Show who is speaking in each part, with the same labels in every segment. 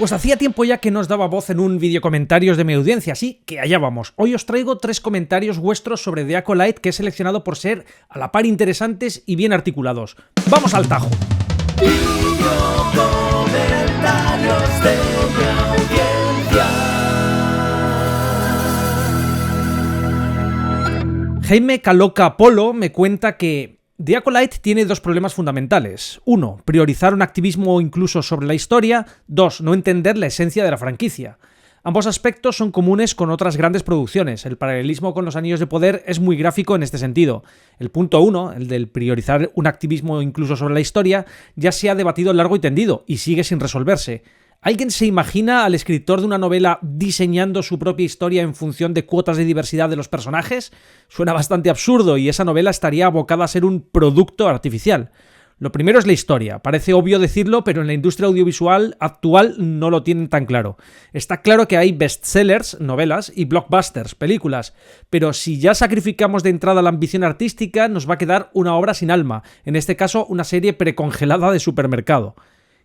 Speaker 1: Pues hacía tiempo ya que no os daba voz en un videocomentarios de mi audiencia, así que allá vamos. Hoy os traigo 3 comentarios vuestros sobre The Acolyte que he seleccionado por ser a la par interesantes y bien articulados. ¡Vamos al tajo!
Speaker 2: Videocomentarios de mi audiencia.
Speaker 1: Jaime Caloca Polo me cuenta que The Acolyte tiene 2 problemas fundamentales. 1. Priorizar un activismo incluso sobre la historia. 2. No entender la esencia de la franquicia. Ambos aspectos son comunes con otras grandes producciones. El paralelismo con Los Anillos de Poder es muy gráfico en este sentido. El punto 1, el del priorizar un activismo incluso sobre la historia, ya se ha debatido largo y tendido y sigue sin resolverse. ¿Alguien se imagina al escritor de una novela diseñando su propia historia en función de cuotas de diversidad de los personajes? Suena bastante absurdo y esa novela estaría abocada a ser un producto artificial. Lo primero es la historia. Parece obvio decirlo, pero en la industria audiovisual actual no lo tienen tan claro. Está claro que hay bestsellers, novelas, y blockbusters, películas, pero si ya sacrificamos de entrada la ambición artística, nos va a quedar una obra sin alma, en este caso una serie precongelada de supermercado.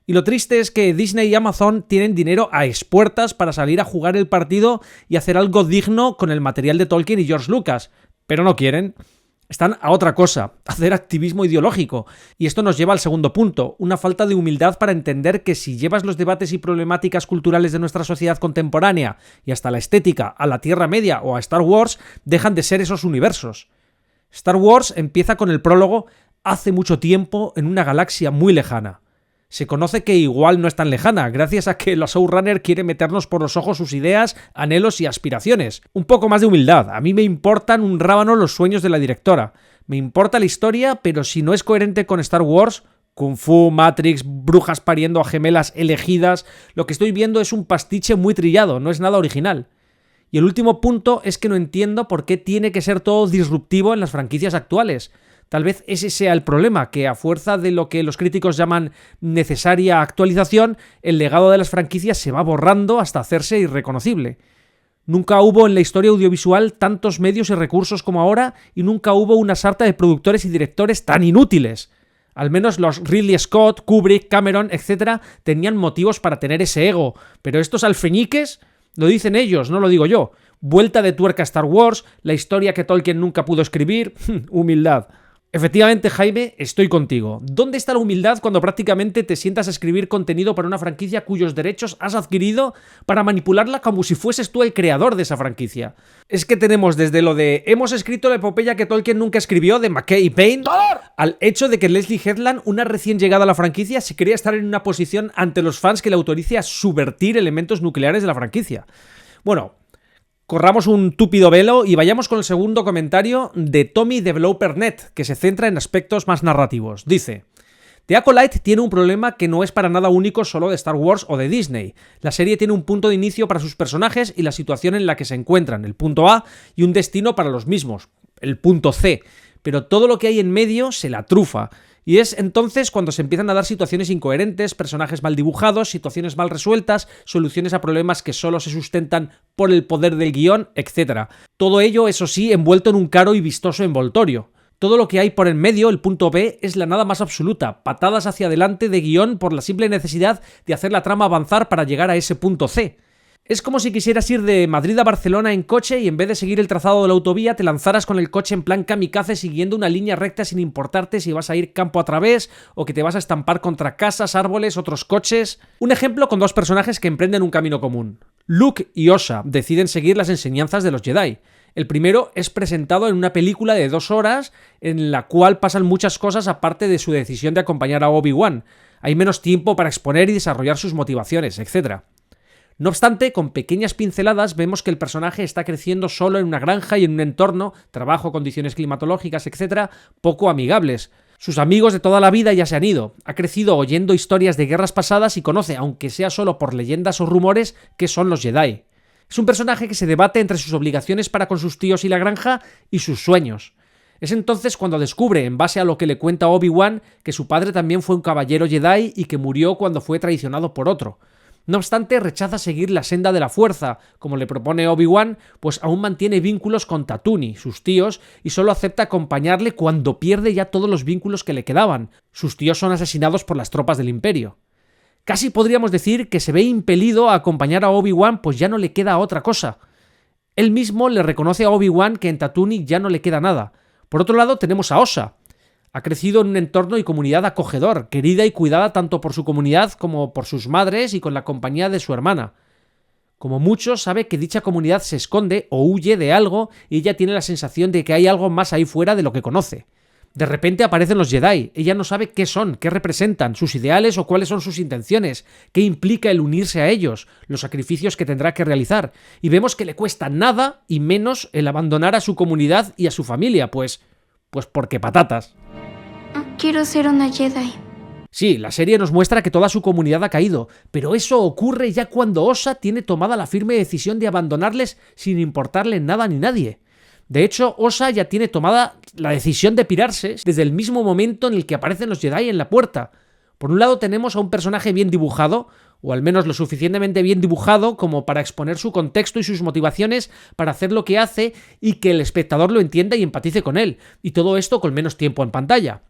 Speaker 1: Y lo triste es que Disney y Amazon tienen dinero a expuertas para salir a jugar el partido y hacer algo digno con el material de Tolkien y George Lucas, pero no quieren. Están a otra cosa, hacer activismo ideológico. Y esto nos lleva al segundo punto, una falta de humildad para entender que si llevas los debates y problemáticas culturales de nuestra sociedad contemporánea y hasta la estética a la Tierra Media o a Star Wars, dejan de ser esos universos. Star Wars empieza con el prólogo hace mucho tiempo en una galaxia muy lejana. Se conoce que igual no es tan lejana, gracias a que la showrunner quiere meternos por los ojos sus ideas, anhelos y aspiraciones. Un poco más de humildad. A mí me importan un rábano los sueños de la directora. Me importa la historia, pero si no es coherente con Star Wars, Kung Fu, Matrix, brujas pariendo a gemelas elegidas, lo que estoy viendo es un pastiche muy trillado, no es nada original. Y el último punto es que no entiendo por qué tiene que ser todo disruptivo en las franquicias actuales. Tal vez ese sea el problema, que a fuerza de lo que los críticos llaman necesaria actualización, el legado de las franquicias se va borrando hasta hacerse irreconocible. Nunca hubo en la historia audiovisual tantos medios y recursos como ahora y nunca hubo una sarta de productores y directores tan inútiles. Al menos los Ridley Scott, Kubrick, Cameron, etc. tenían motivos para tener ese ego, pero estos alfeñiques, lo dicen ellos, no lo digo yo. Vuelta de tuerca a Star Wars, la historia que Tolkien nunca pudo escribir, humildad. Efectivamente, Jaime, estoy contigo. ¿Dónde está la humildad cuando prácticamente te sientas a escribir contenido para una franquicia cuyos derechos has adquirido para manipularla como si fueses tú el creador de esa franquicia? Es que tenemos desde lo de hemos escrito la epopeya que Tolkien nunca escribió de McKay y Payne al hecho de que Leslie Headland, una recién llegada a la franquicia, se quería estar en una posición ante los fans que le autorice a subvertir elementos nucleares de la franquicia. Bueno, corramos un túpido velo y vayamos con el segundo comentario de Tommy Developer.net, que se centra en aspectos más narrativos. Dice: The Acolyte tiene un problema que no es para nada único solo de Star Wars o de Disney. La serie tiene un punto de inicio para sus personajes y la situación en la que se encuentran, el punto A, y un destino para los mismos, el punto C. Pero todo lo que hay en medio se la trufa. Y es entonces cuando se empiezan a dar situaciones incoherentes, personajes mal dibujados, situaciones mal resueltas, soluciones a problemas que solo se sustentan por el poder del guión, etc. Todo ello, eso sí, envuelto en un caro y vistoso envoltorio. Todo lo que hay por en medio, el punto B, es la nada más absoluta, patadas hacia adelante de guión por la simple necesidad de hacer la trama avanzar para llegar a ese punto C. Es como si quisieras ir de Madrid a Barcelona en coche y en vez de seguir el trazado de la autovía te lanzaras con el coche en plan kamikaze siguiendo una línea recta sin importarte si vas a ir campo a través o que te vas a estampar contra casas, árboles, otros coches. Un ejemplo con 2 personajes que emprenden un camino común. Luke y Osha deciden seguir las enseñanzas de los Jedi. El primero es presentado en una película de 2 horas en la cual pasan muchas cosas aparte de su decisión de acompañar a Obi-Wan. Hay menos tiempo para exponer y desarrollar sus motivaciones, etc. No obstante, con pequeñas pinceladas vemos que el personaje está creciendo solo en una granja y en un entorno, trabajo, condiciones climatológicas, etc., poco amigables. Sus amigos de toda la vida ya se han ido. Ha crecido oyendo historias de guerras pasadas y conoce, aunque sea solo por leyendas o rumores, qué son los Jedi. Es un personaje que se debate entre sus obligaciones para con sus tíos y la granja y sus sueños. Es entonces cuando descubre, en base a lo que le cuenta Obi-Wan, que su padre también fue un caballero Jedi y que murió cuando fue traicionado por otro. No obstante, rechaza seguir la senda de la fuerza, como le propone Obi-Wan, pues aún mantiene vínculos con Tatooine, sus tíos, y solo acepta acompañarle cuando pierde ya todos los vínculos que le quedaban. Sus tíos son asesinados por las tropas del Imperio. Casi podríamos decir que se ve impelido a acompañar a Obi-Wan, pues ya no le queda otra cosa. Él mismo le reconoce a Obi-Wan que en Tatooine ya no le queda nada. Por otro lado tenemos a Osa. Ha crecido en un entorno y comunidad acogedor, querida y cuidada tanto por su comunidad como por sus madres y con la compañía de su hermana. Como muchos, sabe que dicha comunidad se esconde o huye de algo y ella tiene la sensación de que hay algo más ahí fuera de lo que conoce. De repente aparecen los Jedi, ella no sabe qué son, qué representan, sus ideales o cuáles son sus intenciones, qué implica el unirse a ellos, los sacrificios que tendrá que realizar, y vemos que le cuesta nada y menos el abandonar a su comunidad y a su familia, pues porque patatas.
Speaker 3: Quiero ser una Jedi.
Speaker 1: Sí, la serie nos muestra que toda su comunidad ha caído, pero eso ocurre ya cuando Osa tiene tomada la firme decisión de abandonarles sin importarle nada ni nadie. De hecho, Osa ya tiene tomada la decisión de pirarse desde el mismo momento en el que aparecen los Jedi en la puerta. Por un lado tenemos a un personaje bien dibujado, o al menos lo suficientemente bien dibujado como para exponer su contexto y sus motivaciones para hacer lo que hace y que el espectador lo entienda y empatice con él, y todo esto con menos tiempo en pantalla.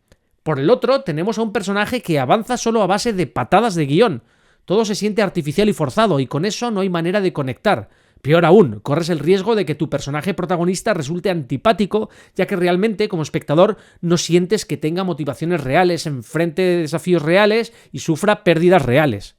Speaker 1: Por el otro, tenemos a un personaje que avanza solo a base de patadas de guión. Todo se siente artificial y forzado, y con eso no hay manera de conectar. Peor aún, corres el riesgo de que tu personaje protagonista resulte antipático, ya que realmente, como espectador, no sientes que tenga motivaciones reales, enfrente de desafíos reales y sufra pérdidas reales.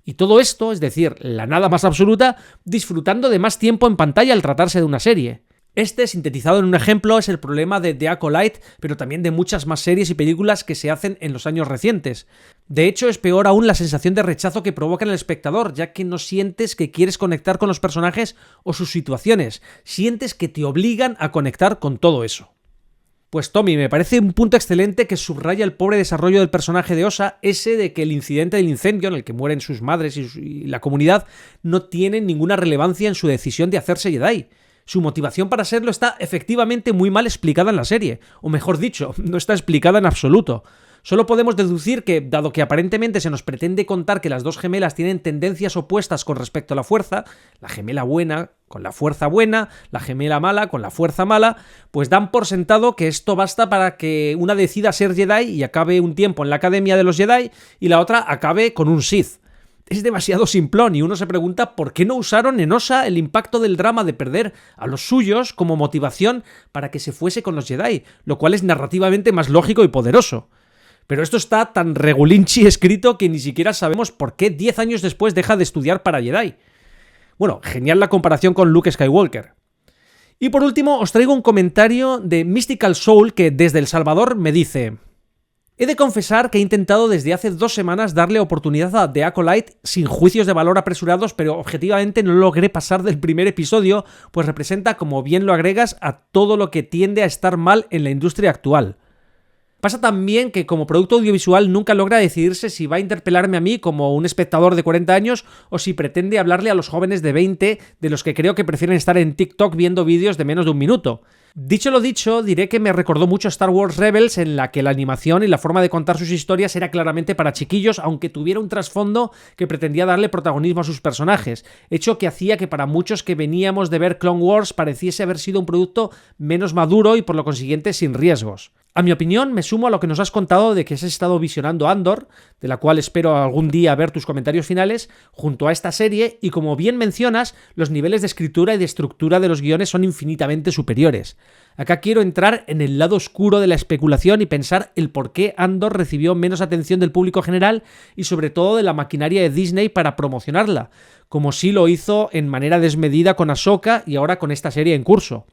Speaker 1: Y todo esto, es decir, la nada más absoluta, disfrutando de más tiempo en pantalla al tratarse de una serie. Este, sintetizado en un ejemplo, es el problema de The Acolyte, pero también de muchas más series y películas que se hacen en los años recientes. De hecho, es peor aún la sensación de rechazo que provoca en el espectador, ya que no sientes que quieres conectar con los personajes o sus situaciones, sientes que te obligan a conectar con todo eso. Pues Tommy, me parece un punto excelente que subraya el pobre desarrollo del personaje de Osa, ese de que el incidente del incendio en el que mueren sus madres y la comunidad no tiene ninguna relevancia en su decisión de hacerse Jedi. Su motivación para serlo está efectivamente muy mal explicada en la serie, o mejor dicho, no está explicada en absoluto. Solo podemos deducir que, dado que aparentemente se nos pretende contar que las dos gemelas tienen tendencias opuestas con respecto a la fuerza, la gemela buena con la fuerza buena, la gemela mala con la fuerza mala, pues dan por sentado que esto basta para que una decida ser Jedi y acabe un tiempo en la Academia de los Jedi y la otra acabe con un Sith. Es demasiado simplón y uno se pregunta por qué no usaron en Osa el impacto del drama de perder a los suyos como motivación para que se fuese con los Jedi, lo cual es narrativamente más lógico y poderoso. Pero esto está tan regulinchi escrito que ni siquiera sabemos por qué 10 años después deja de estudiar para Jedi. Bueno, genial la comparación con Luke Skywalker. Y por último os traigo un comentario de Mystical Soul que desde El Salvador me dice: he de confesar que he intentado desde hace 2 semanas darle oportunidad a The Acolyte sin juicios de valor apresurados, pero objetivamente no logré pasar del primer episodio, pues representa, como bien lo agregas, a todo lo que tiende a estar mal en la industria actual. Pasa también que como producto audiovisual nunca logra decidirse si va a interpelarme a mí como un espectador de 40 años o si pretende hablarle a los jóvenes de 20 de los que creo que prefieren estar en TikTok viendo vídeos de menos de un minuto. Dicho lo dicho, diré que me recordó mucho a Star Wars Rebels, en la que la animación y la forma de contar sus historias era claramente para chiquillos, aunque tuviera un trasfondo que pretendía darle protagonismo a sus personajes, hecho que hacía que para muchos que veníamos de ver Clone Wars pareciese haber sido un producto menos maduro y por lo consiguiente sin riesgos. A mi opinión, me sumo a lo que nos has contado de que has estado visionando Andor, de la cual espero algún día ver tus comentarios finales, junto a esta serie, y como bien mencionas, los niveles de escritura y de estructura de los guiones son infinitamente superiores. Acá quiero entrar en el lado oscuro de la especulación y pensar el por qué Andor recibió menos atención del público general y sobre todo de la maquinaria de Disney para promocionarla, como sí lo hizo en manera desmedida con Ahsoka y ahora con esta serie en curso.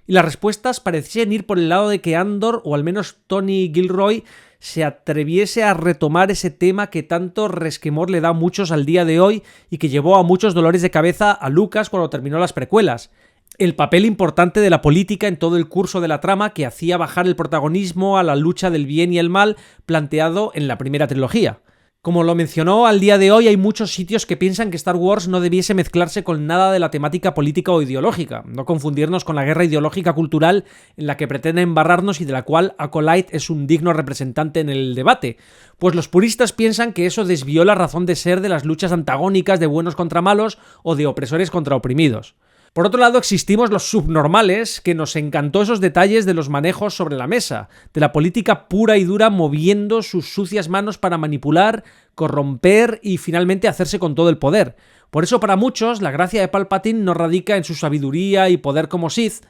Speaker 1: Y las respuestas parecían ir por el lado de que Andor, o al menos Tony Gilroy, se atreviese a retomar ese tema que tanto resquemor le da a muchos al día de hoy y que llevó a muchos dolores de cabeza a Lucas cuando terminó las precuelas. El papel importante de la política en todo el curso de la trama que hacía bajar el protagonismo a la lucha del bien y el mal planteado en la primera trilogía. Como lo mencionó, al día de hoy hay muchos sitios que piensan que Star Wars no debiese mezclarse con nada de la temática política o ideológica, no confundirnos con la guerra ideológica cultural en la que pretende embarrarnos y de la cual Acolyte es un digno representante en el debate, pues los puristas piensan que eso desvió la razón de ser de las luchas antagónicas de buenos contra malos o de opresores contra oprimidos. Por otro lado, existimos los subnormales, que nos encantó esos detalles de los manejos sobre la mesa, de la política pura y dura moviendo sus sucias manos para manipular, corromper y finalmente hacerse con todo el poder. Por eso para muchos la gracia de Palpatine no radica en su sabiduría y poder como Sith,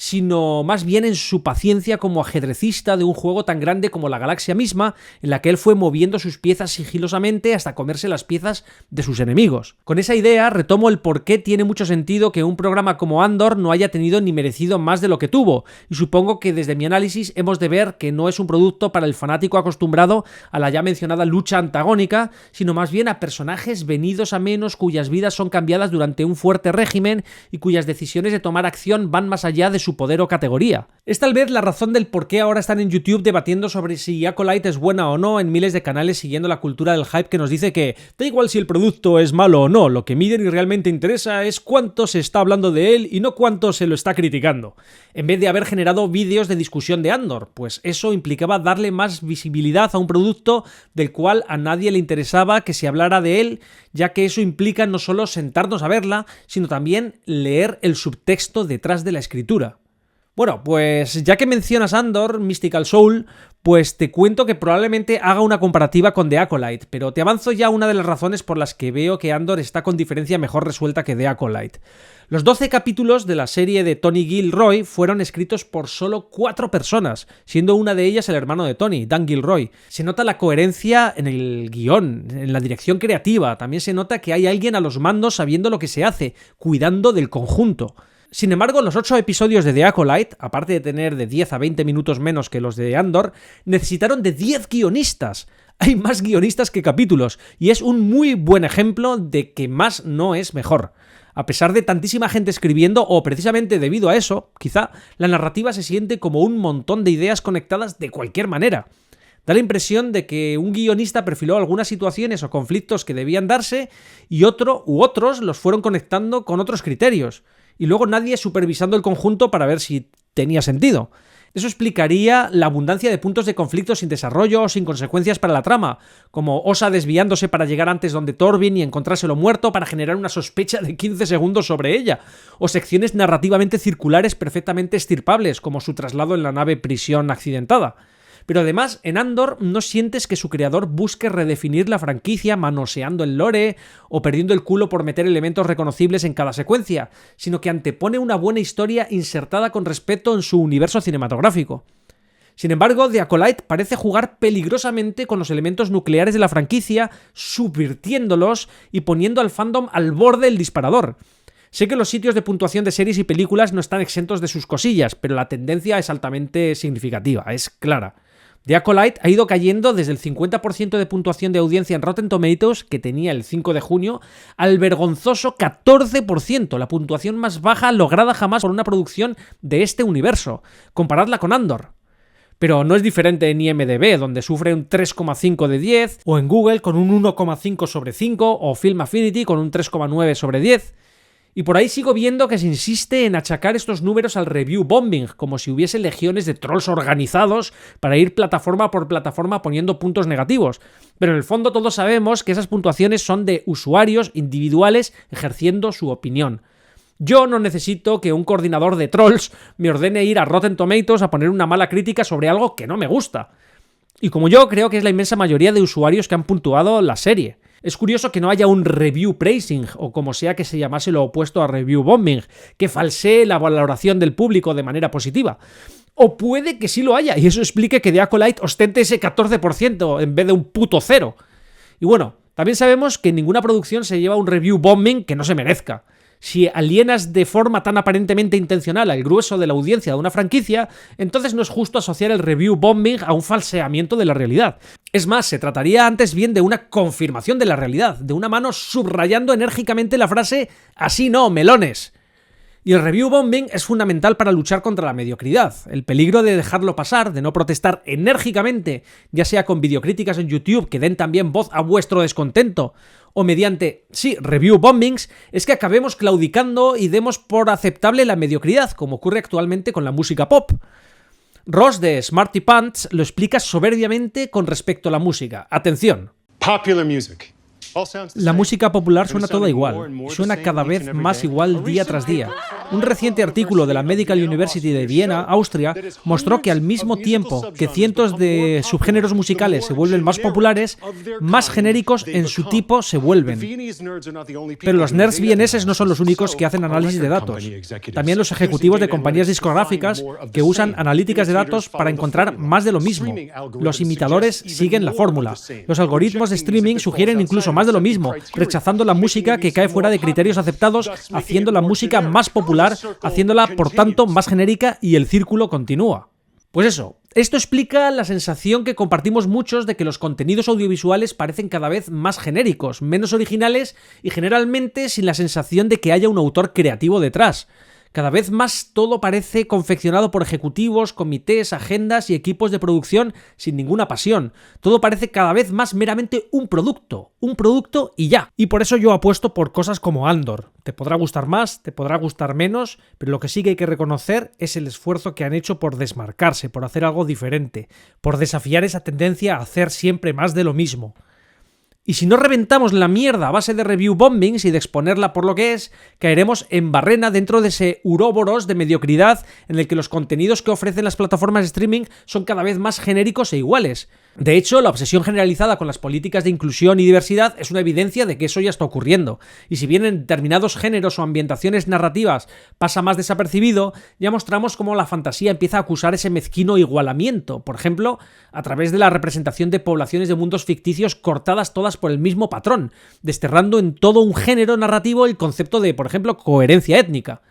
Speaker 1: sino más bien en su paciencia como ajedrecista de un juego tan grande como la galaxia misma, en la que él fue moviendo sus piezas sigilosamente hasta comerse las piezas de sus enemigos. Con esa idea retomo el por qué tiene mucho sentido que un programa como Andor no haya tenido ni merecido más de lo que tuvo, y supongo que desde mi análisis hemos de ver que no es un producto para el fanático acostumbrado a la ya mencionada lucha antagónica, sino más bien a personajes venidos a menos cuyas vidas son cambiadas durante un fuerte régimen y cuyas decisiones de tomar acción van más allá de su poder o categoría. Es tal vez la razón del por qué ahora están en YouTube debatiendo sobre si Acolyte es buena o no en miles de canales siguiendo la cultura del hype que nos dice que da igual si el producto es malo o no, lo que miden y realmente interesa es cuánto se está hablando de él y no cuánto se lo está criticando. En vez de haber generado vídeos de discusión de Andor, pues eso implicaba darle más visibilidad a un producto del cual a nadie le interesaba que se hablara de él, ya que eso implica no solo sentarnos a verla, sino también leer el subtexto detrás de la escritura. Bueno, pues ya que mencionas Andor, Mystical Soul, pues te cuento que probablemente haga una comparativa con The Acolyte, pero te avanzo ya una de las razones por las que veo que Andor está con diferencia mejor resuelta que The Acolyte. Los 12 capítulos de la serie de Tony Gilroy fueron escritos por solo 4 personas, siendo una de ellas el hermano de Tony, Dan Gilroy. Se nota la coherencia en el guión, en la dirección creativa, también se nota que hay alguien a los mandos sabiendo lo que se hace, cuidando del conjunto. Sin embargo, los 8 episodios de The Acolyte, aparte de tener de 10 a 20 minutos menos que los de Andor, necesitaron de 10 guionistas. Hay más guionistas que capítulos, y es un muy buen ejemplo de que más no es mejor. A pesar de tantísima gente escribiendo, o precisamente debido a eso, quizá, la narrativa se siente como un montón de ideas conectadas de cualquier manera. Da la impresión de que un guionista perfiló algunas situaciones o conflictos que debían darse, y otros los fueron conectando con otros criterios. Y luego nadie supervisando el conjunto para ver si tenía sentido. Eso explicaría la abundancia de puntos de conflicto sin desarrollo o sin consecuencias para la trama, como Osa desviándose para llegar antes donde Torvin y encontrárselo muerto para generar una sospecha de 15 segundos sobre ella, o secciones narrativamente circulares perfectamente estirpables, como su traslado en la nave prisión accidentada. Pero además, en Andor no sientes que su creador busque redefinir la franquicia manoseando el lore o perdiendo el culo por meter elementos reconocibles en cada secuencia, sino que antepone una buena historia insertada con respeto en su universo cinematográfico. Sin embargo, The Acolyte parece jugar peligrosamente con los elementos nucleares de la franquicia, subvirtiéndolos y poniendo al fandom al borde del disparador. Sé que los sitios de puntuación de series y películas no están exentos de sus cosillas, pero la tendencia es altamente significativa, es clara. The Acolyte ha ido cayendo desde el 50% de puntuación de audiencia en Rotten Tomatoes, que tenía el 5 de junio, al vergonzoso 14%, la puntuación más baja lograda jamás por una producción de este universo. Comparadla con Andor. Pero no es diferente en IMDb, donde sufre un 3,5 de 10, o en Google con un 1,5 sobre 5, o Film Affinity con un 3,9 sobre 10. Y por ahí sigo viendo que se insiste en achacar estos números al review bombing, como si hubiese legiones de trolls organizados para ir plataforma por plataforma poniendo puntos negativos. Pero en el fondo todos sabemos que esas puntuaciones son de usuarios individuales ejerciendo su opinión. Yo no necesito que un coordinador de trolls me ordene ir a Rotten Tomatoes a poner una mala crítica sobre algo que no me gusta. Y como yo, creo que es la inmensa mayoría de usuarios que han puntuado la serie. Es curioso que no haya un review praising, o como sea que se llamase lo opuesto a review bombing, que falsee la valoración del público de manera positiva. O puede que sí lo haya, y eso explique que The Acolyte ostente ese 14% en vez de un puto 0. Y bueno, también sabemos que ninguna producción se lleva un review bombing que no se merezca. Si alienas de forma tan aparentemente intencional al grueso de la audiencia de una franquicia, entonces no es justo asociar el review bombing a un falseamiento de la realidad. Es más, se trataría antes bien de una confirmación de la realidad, de una mano subrayando enérgicamente la frase «así no, melones». Y el review bombing es fundamental para luchar contra la mediocridad. El peligro de dejarlo pasar, de no protestar enérgicamente, ya sea con videocríticas en YouTube que den también voz a vuestro descontento, o mediante, review bombings, es que acabemos claudicando y demos por aceptable la mediocridad, como ocurre actualmente con la música pop. Ross de Smarty Pants lo explica soberbiamente con respecto a la música. Atención.
Speaker 4: Popular music
Speaker 1: La música popular suena toda igual, suena cada vez más igual día tras día. Un reciente artículo de la Medical University de Viena, Austria, mostró que al mismo tiempo que cientos de subgéneros musicales se vuelven más populares, más genéricos en su tipo se vuelven. Pero los nerds vieneses no son los únicos que hacen análisis de datos. También los ejecutivos de compañías discográficas que usan analíticas de datos para encontrar más de lo mismo. Los imitadores siguen la fórmula. Los algoritmos de streaming sugieren incluso más de lo mismo, rechazando la música que cae fuera de criterios aceptados, haciendo la música más popular, haciéndola, por tanto, más genérica, y el círculo continúa. Pues eso, esto explica la sensación que compartimos muchos de que los contenidos audiovisuales parecen cada vez más genéricos, menos originales y generalmente sin la sensación de que haya un autor creativo detrás. Cada vez más todo parece confeccionado por ejecutivos, comités, agendas y equipos de producción sin ninguna pasión. Todo parece cada vez más meramente un producto y ya. Y por eso yo apuesto por cosas como Andor. Te podrá gustar más, te podrá gustar menos, pero lo que sí que hay que reconocer es el esfuerzo que han hecho por desmarcarse, por hacer algo diferente, por desafiar esa tendencia a hacer siempre más de lo mismo. Y si no reventamos la mierda a base de review bombings y de exponerla por lo que es, caeremos en barrena dentro de ese uroboros de mediocridad en el que los contenidos que ofrecen las plataformas de streaming son cada vez más genéricos e iguales. De hecho, la obsesión generalizada con las políticas de inclusión y diversidad es una evidencia de que eso ya está ocurriendo. Y si bien en determinados géneros o ambientaciones narrativas pasa más desapercibido, ya mostramos cómo la fantasía empieza a acusar ese mezquino igualamiento, por ejemplo, a través de la representación de poblaciones de mundos ficticios cortadas todas por el mismo patrón, desterrando en todo un género narrativo el concepto de, por ejemplo, coherencia étnica.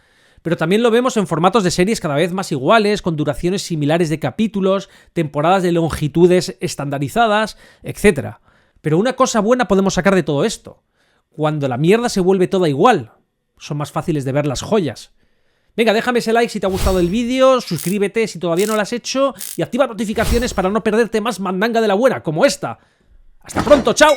Speaker 1: Pero también lo vemos en formatos de series cada vez más iguales, con duraciones similares de capítulos, temporadas de longitudes estandarizadas, etc. Pero una cosa buena podemos sacar de todo esto. Cuando la mierda se vuelve toda igual, son más fáciles de ver las joyas. Venga, déjame ese like si te ha gustado el vídeo, suscríbete si todavía no lo has hecho y activa notificaciones para no perderte más mandanga de la buena como esta. ¡Hasta pronto! ¡Chao!